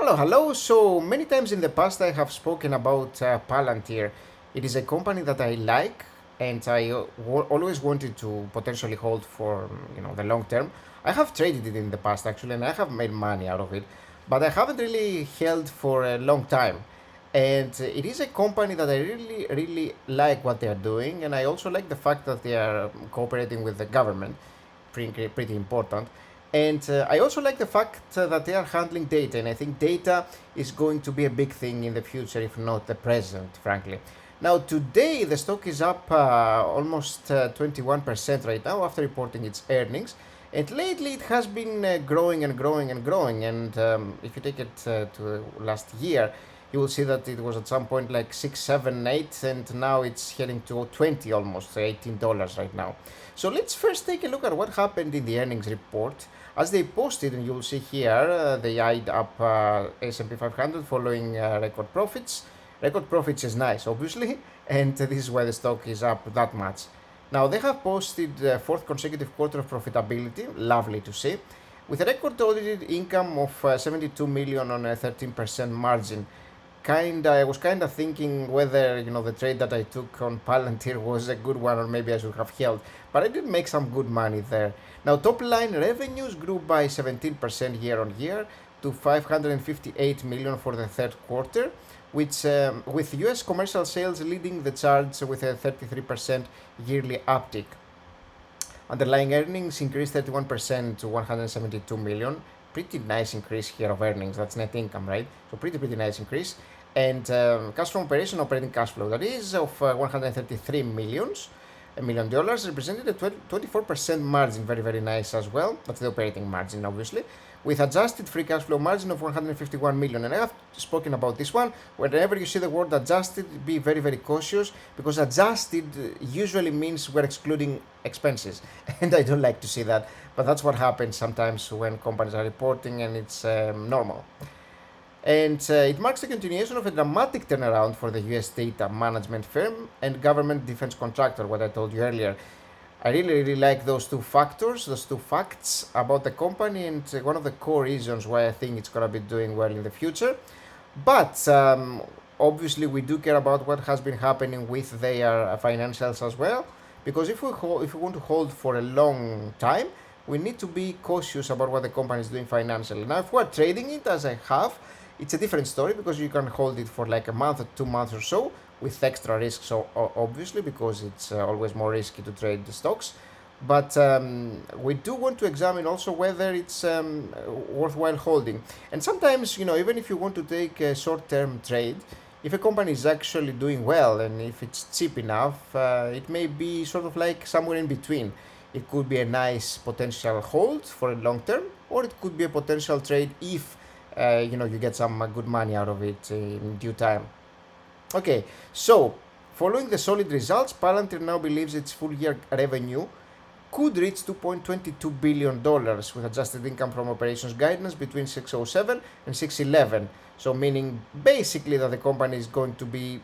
Hello, hello. So many times in the past I have spoken about Palantir. It is a company that I like and I always wanted to potentially hold for the long term. I have traded it in the past actually and I have made money out of it, but I haven't really held for a long time. And it is a company that I really like what they are doing, and I also like the fact that they are cooperating with the government, pretty important. And I also like the fact that they are handling data, and I think data is going to be a big thing in the future, if not the present, frankly. Now, today the stock is up almost 21% right now after reporting its earnings. And lately it has been growing and growing and growing. And if you take it to last year, you will see that it was at some point like 6, 7, 8, and now it's heading to 20 almost, $18 right now. So let's first take a look at what happened in the earnings report. As they posted, and you'll see here, they eyed up S&P 500 following record profits. Record profits is nice, obviously, and this is why the stock is up that much. Now, they have posted fourth consecutive quarter of profitability, lovely to see, with a record audited income of 72 million on a 13% margin. I was kinda thinking whether the trade that I took on Palantir was a good one or maybe I should have held, but I did make some good money there. Now, top line revenues grew by 17% year on year to 558 million for the third quarter, which with US commercial sales leading the charge with a 33% yearly uptick. Underlying earnings increased 31% to 172 million. Pretty nice increase here of earnings. That's net income, right? So pretty nice increase. And cash from operating cash flow, that is of 133 million dollars, represented a 24% margin. Very nice as well. That's the operating margin, obviously, with adjusted free cash flow margin of 151 million. And I have spoken about this one. Whenever you see the word adjusted, be very cautious, because adjusted usually means we're excluding expenses, and I don't like to see that. But that's what happens sometimes when companies are reporting, and it's normal. And it marks the continuation of a dramatic turnaround for the US data management firm and government defense contractor, what I told you earlier. I really like those two factors, those two facts about the company, and one of the core reasons why I think it's going to be doing well in the future. But obviously, we do care about what has been happening with their financials as well, because if we want to hold for a long time, we need to be cautious about what the company is doing financially. Now, if we're trading it, as I have, it's a different story, because you can hold it for like a month or 2 months or so with extra risk. So obviously, because it's always more risky to trade the stocks. But we do want to examine also whether it's worthwhile holding. And sometimes, even if you want to take a short-term trade, if a company is actually doing well and if it's cheap enough, it may be sort of like somewhere in between. It could be a nice potential hold for a long term, or it could be a potential trade if you get some good money out of it in due time. Okay, so following the solid results, Palantir now believes its full year revenue could reach $2.22 billion with adjusted income from operations guidance between 607 and 611. So meaning basically that the company is going to be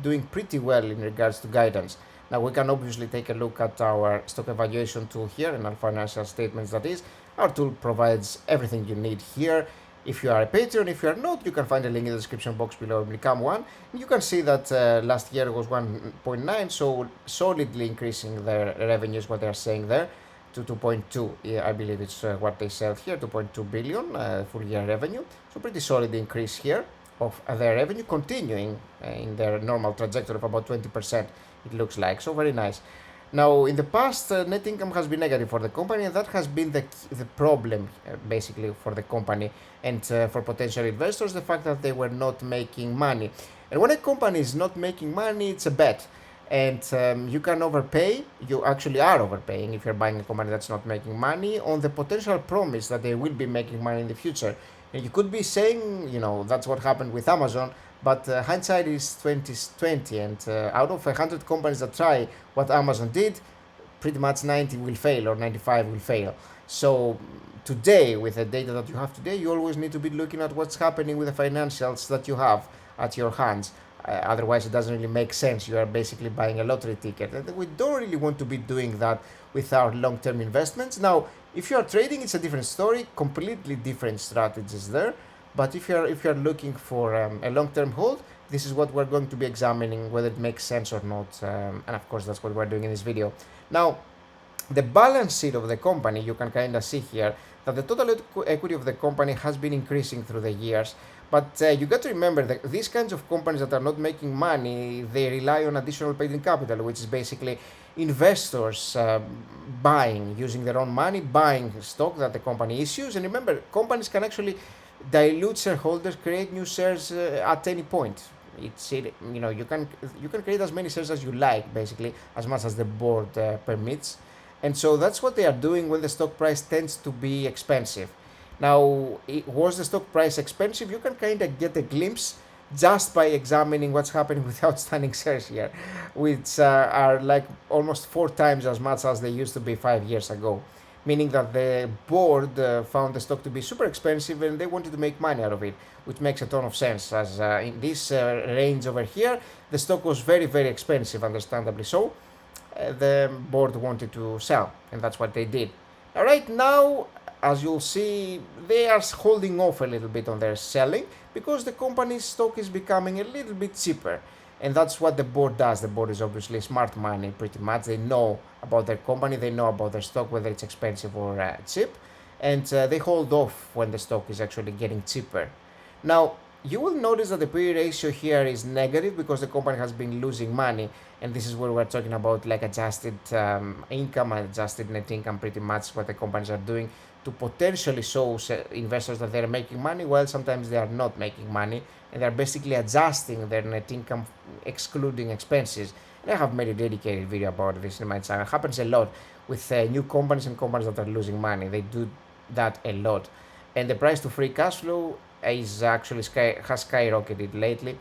doing pretty well in regards to guidance. Now we can obviously take a look at our stock evaluation tool here and our financial statements, that is. Our tool provides everything you need here. If you are a Patreon, if you are not, you can find a link in the description box below and become one. And you can see that last year was 1.9, so solidly increasing their revenues, what they are saying there, to 2.2. Yeah, I believe it's what they sell here, 2.2 billion full year revenue. So pretty solid increase here of their revenue, continuing in their normal trajectory of about 20%, it looks like. So very nice. Now, in the past, net income has been negative for the company, and that has been the problem, basically, for the company and for potential investors, the fact that they were not making money. And when a company is not making money, it's a bet. And you can overpay, you actually are overpaying if you're buying a company that's not making money, on the potential promise that they will be making money in the future. And you could be saying, that's what happened with Amazon, but hindsight is 2020, and out of 100 companies that try what Amazon did, pretty much 90 will fail or 95 will fail. So today, with the data that you have today, you always need to be looking at what's happening with the financials that you have at your hands. Otherwise, it doesn't really make sense. You are basically buying a lottery ticket. And we don't really want to be doing that with our long-term investments. Now, if you are trading, it's a different story, completely different strategies there. But if you're looking for a long-term hold, this is what we're going to be examining, whether it makes sense or not. And of course, that's what we're doing in this video. Now, the balance sheet of the company, you can kind of see here that the total equity of the company has been increasing through the years. But you got to remember that these kinds of companies that are not making money, they rely on additional paid-in capital, which is basically investors buying, using their own money, buying stock that the company issues. And remember, companies can actually dilute shareholders, create new shares at any point. You can create as many shares as you like, basically, as much as the board permits. And so that's what they are doing when the stock price tends to be expensive. Now, was the stock price expensive? You can kind of get a glimpse just by examining what's happening with outstanding shares here, which are like almost 4 times as much as they used to be 5 years ago. Meaning that the board found the stock to be super expensive and they wanted to make money out of it, which makes a ton of sense. As in this range over here, the stock was very, very expensive, understandably so. The board wanted to sell, and that's what they did. Right now, as you'll see, they are holding off a little bit on their selling because the company's stock is becoming a little bit cheaper. And that's what the board does. The board is obviously smart money, pretty much. They know about their company, they know about their stock, whether it's expensive or cheap, and they hold off when the stock is actually getting cheaper. Now, you will notice that the PE ratio here is negative because the company has been losing money, and this is where we're talking about like adjusted income and adjusted net income, pretty much what the companies are doing to potentially show investors that they're making money, while sometimes they are not making money, and they're basically adjusting their net income excluding expenses. And I have made a dedicated video about this in my channel. It happens a lot with new companies and companies that are losing money. They do that a lot. And the price to free cash flow is actually has skyrocketed lately,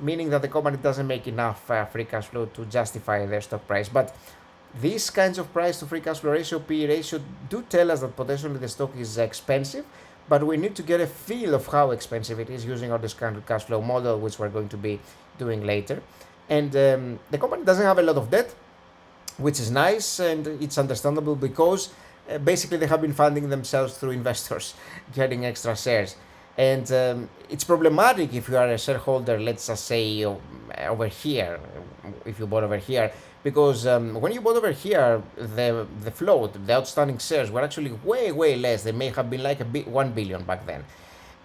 meaning that the company doesn't make enough free cash flow to justify their stock price. But these kinds of price to free cash flow ratio, PE ratio, do tell us that potentially the stock is expensive, but we need to get a feel of how expensive it is using our discounted cash flow model, which we're going to be doing later. And the company doesn't have a lot of debt, which is nice, and it's understandable because basically they have been funding themselves through investors getting extra shares. And it's problematic if you are a shareholder, let's just say over here, if you bought over here, because when you bought over here, the float, the outstanding shares were actually way, way less. They may have been like 1 billion back then.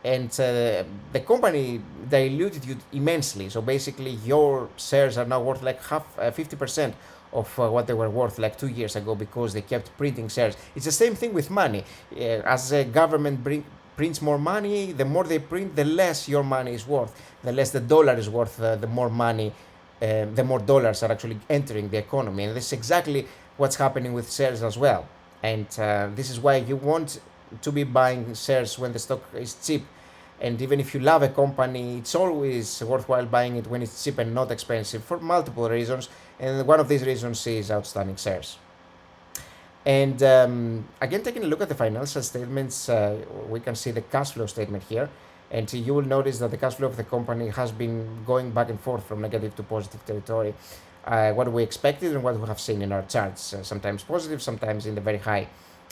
And the company diluted you immensely. So basically, your shares are now worth like 50% of what they were worth like 2 years ago because they kept printing shares. It's the same thing with money. As a government prints more money, the more they print, the less your money is worth. The less the dollar is worth, the more money, the more dollars are actually entering the economy. And this is exactly what's happening with shares as well. And this is why you want to be buying shares when the stock is cheap. And even if you love a company, it's always worthwhile buying it when it's cheap and not expensive for multiple reasons. And one of these reasons is outstanding shares. And again, taking a look at the financial statements, we can see the cash flow statement here. And you will notice that the cash flow of the company has been going back and forth from negative to positive territory. What we expected and what we have seen in our charts. Sometimes positive, sometimes in the very high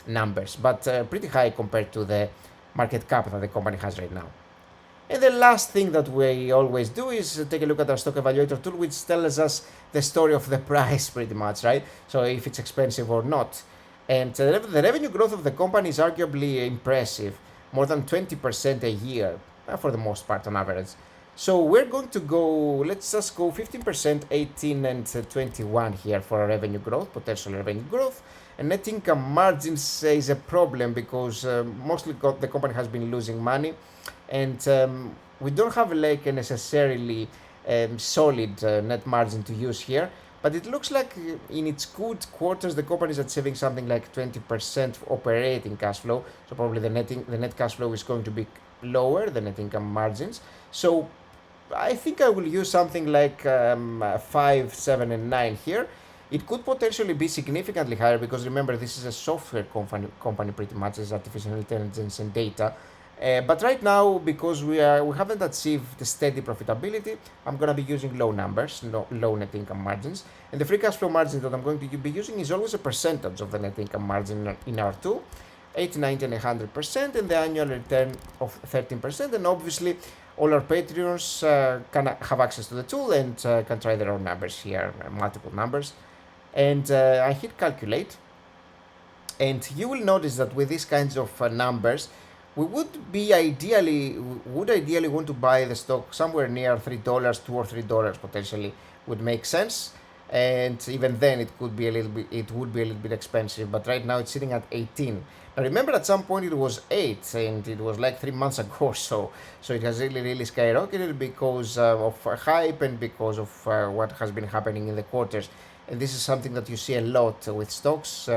numbers, but pretty high compared to the market cap that the company has right now. And the last thing that we always do is take a look at our stock evaluator tool, which tells us the story of the price pretty much, right? So if it's expensive or not. And the revenue growth of the company is arguably impressive, more than 20% a year, for the most part on average. So we're going to go, let's just go 15%, 18 and 21 here for our revenue growth, potential revenue growth. And net income margins is a problem because mostly the company has been losing money, and we don't have like a necessarily solid net margin to use here. But it looks like in its good quarters, the company is achieving something like 20% operating cash flow. So probably the net cash flow is going to be lower than net income margins. So I think I will use something like 5, 7, and 9 here. It could potentially be significantly higher because remember, this is a software company pretty much, as artificial intelligence and data. But right now, because we haven't achieved the steady profitability, I'm going to be using low numbers, low net income margins. And the free cash flow margin that I'm going to be using is always a percentage of the net income margin in our tool. 80, 90, and 100%, and the annual return of 13%. And obviously, all our Patreons can have access to the tool and can try their own numbers here, multiple numbers. And I hit calculate, and you will notice that with these kinds of numbers, we would ideally want to buy the stock somewhere near $3, $2 or $3 potentially would make sense. And even then, it would be a little bit expensive. But right now, it's sitting at 18. Now, remember, at some point it was 8, and it was like 3 months ago. So it has really skyrocketed because of hype and because of what has been happening in the quarters. And this is something that you see a lot with stocks.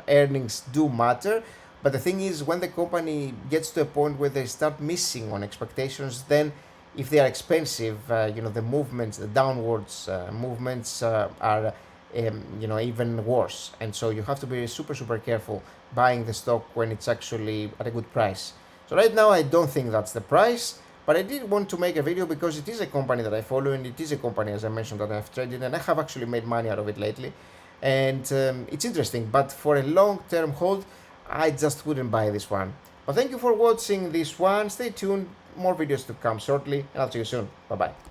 Earnings do matter, but the thing is, when the company gets to a point where they start missing on expectations, then if they are expensive, the movements, the downwards movements are, even worse. And so you have to be super careful buying the stock when it's actually at a good price. So right now, I don't think that's the price, but I did want to make a video because it is a company that I follow, and it is a company, as I mentioned, that I've traded, and I have actually made money out of it lately. And it's interesting, but for a long-term hold, I just wouldn't buy this one. But thank you for watching this one. Stay tuned. More videos to come shortly, and I'll see you soon. Bye bye.